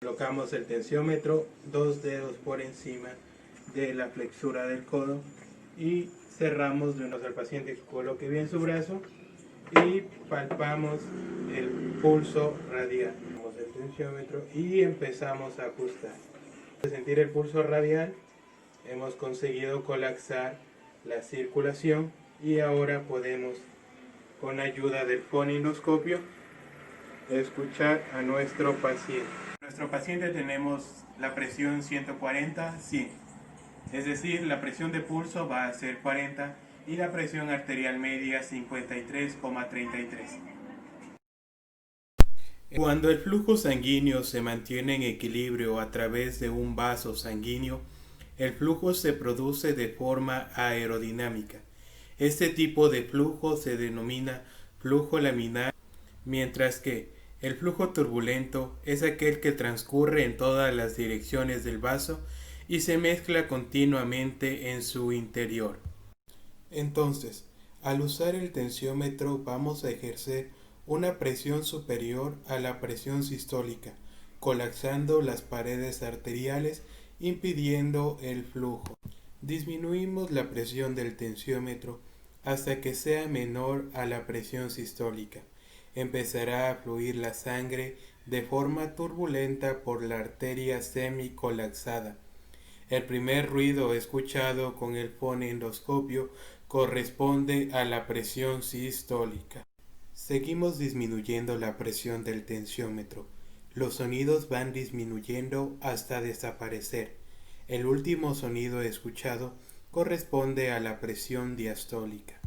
Colocamos el tensiómetro 2 dedos por encima de la flexura del codo y cerramos de al paciente que coloque bien su brazo y palpamos el pulso radial. Ponemos el tensiómetro y empezamos a ajustar. Al sentir el pulso radial hemos conseguido colapsar la circulación y ahora podemos, con ayuda del fonendoscopio, escuchar a nuestro paciente. Nuestro paciente tenemos la presión 140/100, es decir, la presión de pulso va a ser 40 y la presión arterial media 53,33. Cuando el flujo sanguíneo se mantiene en equilibrio a través de un vaso sanguíneo, el flujo se produce de forma aerodinámica. Este tipo de flujo se denomina flujo laminar, mientras que el flujo turbulento es aquel que transcurre en todas las direcciones del vaso y se mezcla continuamente en su interior. Entonces, al usar el tensiómetro vamos a ejercer una presión superior a la presión sistólica, colapsando las paredes arteriales, impidiendo el flujo. Disminuimos la presión del tensiómetro hasta que sea menor a la presión sistólica. Empezará a fluir la sangre de forma turbulenta por la arteria semicolapsada. El primer ruido escuchado con el fonendoscopio corresponde a la presión sistólica. Seguimos disminuyendo la presión del tensiómetro. Los sonidos van disminuyendo hasta desaparecer. El último sonido escuchado corresponde a la presión diastólica.